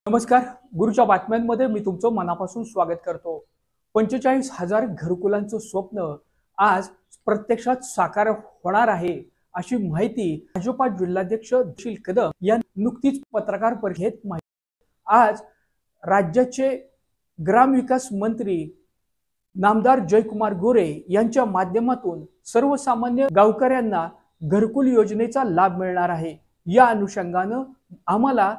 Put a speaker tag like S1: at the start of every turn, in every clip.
S1: नमस्कार. गुरुच्या बातम्यांमध्ये मी तुमचं मनापासून स्वागत करतो. 45,000 घरकुलांचं स्वप्न आज प्रत्यक्षात साकार होणार आहे, अशी माहिती भाजपा जिल्हाध्यक्ष सुशील कदम यांनी नुकतीच पत्रकार परिषदेत माहिती. आज राज्याचे ग्रामविकास मंत्री नामदार जयकुमार गोरे यांच्या माध्यमातून सर्वसामान्य गावकऱ्यांना घरकुल योजनेचा लाभ मिळणार आहे. या अनुषंगानं आम्हाला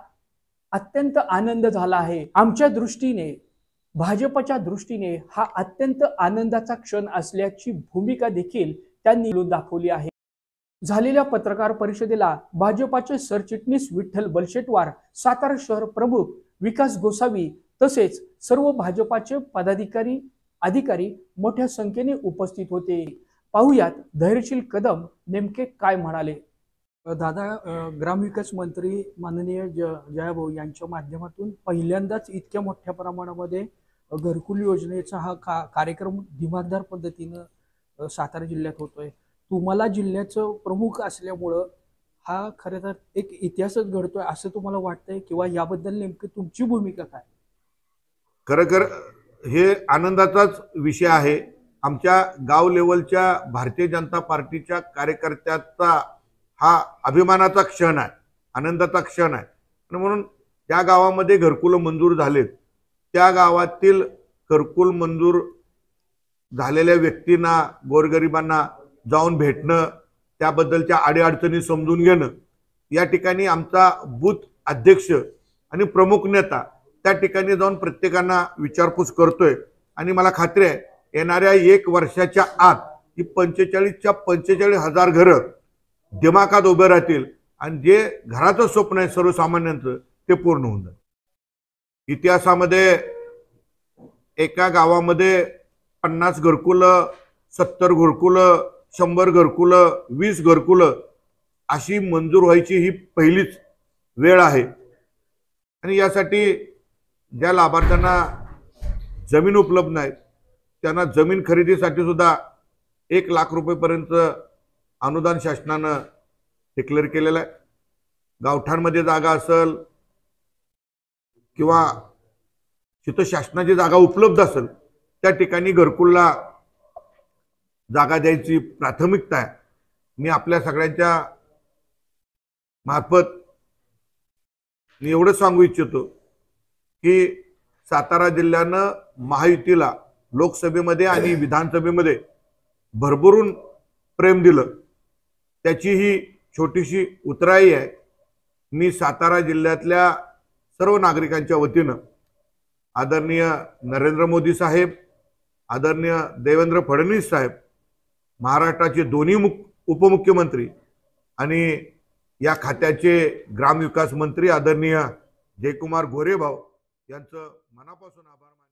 S1: अत्यंत आनंद झाला आहे. आमच्या दृष्टीने, भाजपच्या दृष्टीने हा अत्यंत आनंदाचा क्षण असल्याची भूमिका देखील त्यांनी दाखवली आहे. झालेल्या पत्रकार परिषदेला भाजपाचे सरचिटणीस विठ्ठल बलशेटवार, सातारा शहर प्रमुख विकास गोसावी तसेच सर्व भाजपाचे पदाधिकारी अधिकारी मोठ्या संख्येने उपस्थित होते. पाहुयात धैर्यशील कदम नेमके काय म्हणाले. दादा, ग्रामविकास मंत्री माननीय जयाभाऊ यांच्या माध्यमातून पहिल्यांदाच इतक्या मोठ्या प्रमाणामध्ये घरकुल योजनेचा हा कार्यक्रम दिमागदार पद्धतीनं सातारा जिल्ह्यात होतोय. तुम्हाला जिल्ह्याचं प्रमुख असल्यामुळं हा खरं तर एक इतिहासच घडतोय असं तुम्हाला वाटतंय, किंवा याबद्दल नेमकी तुमची भूमिका काय?
S2: खरं हे आनंदाचाच विषय आहे. आमच्या गाव लेवलच्या भारतीय जनता पार्टीच्या कार्यकर्त्याचा हा अभिमानाचा क्षण आहे, आनंदाचा क्षण आहे. आणि म्हणून त्या गावामध्ये घरकुल मंजूर झालेत, त्या गावातील घरकुल मंजूर झालेल्या व्यक्तींना, गोरगरिबांना जाऊन भेटणं, त्याबद्दलच्या अडीअडचणी समजून घेणं, या ठिकाणी आमचा बूथ अध्यक्ष आणि प्रमुख नेता त्या ठिकाणी जाऊन प्रत्येकांना विचारपूस करतोय. आणि मला खात्री आहे येणाऱ्या 1 वर्षाच्या आत ही 45च्या 45,000 घरं दिमाखात उभे राहतील आणि जे घराचं स्वप्न आहे सर्वसामान्यांचं ते पूर्ण होऊन जाईल. इतिहासामध्ये एका गावामध्ये 50 घरकुलं, 70 घरकुलं, 100 घरकुलं, 20 घरकुलं अशी मंजूर व्हायची ही पहिलीच वेळ आहे. आणि यासाठी ज्या लाभार्थ्यांना जमीन उपलब्ध नाही त्यांना जमीन खरेदीसाठी सुद्धा 1 लाख रुपयेपर्यंत अनुदान शासनानं डिक्लेअर केलेलं आहे. गावठाणमध्ये जागा असेल किंवा जिथं शासनाची जागा उपलब्ध असेल त्या ठिकाणी घरकुलला जागा द्यायची प्राथमिकता आहे. मी आपल्या सगळ्यांच्या मार्फत मी एवढंच सांगू इच्छितो की सातारा जिल्ह्यानं महायुतीला लोकसभेमध्ये आणि विधानसभेमध्ये भरभरून प्रेम दिलं, त्याची ही छोटीशी उतराई आहे. मी सातारा जिल्ह्यातल्या सर्व नागरिकांच्या वतीनं आदरणीय नरेंद्र मोदी साहेब, आदरणीय देवेंद्र फडणवीस साहेब, महाराष्ट्राचे दोन्ही उपमुख्यमंत्री आणि या खात्याचे ग्रामविकास मंत्री आदरणीय जयकुमार गोरे भाऊ यांचं मनापासून आभार मानतो.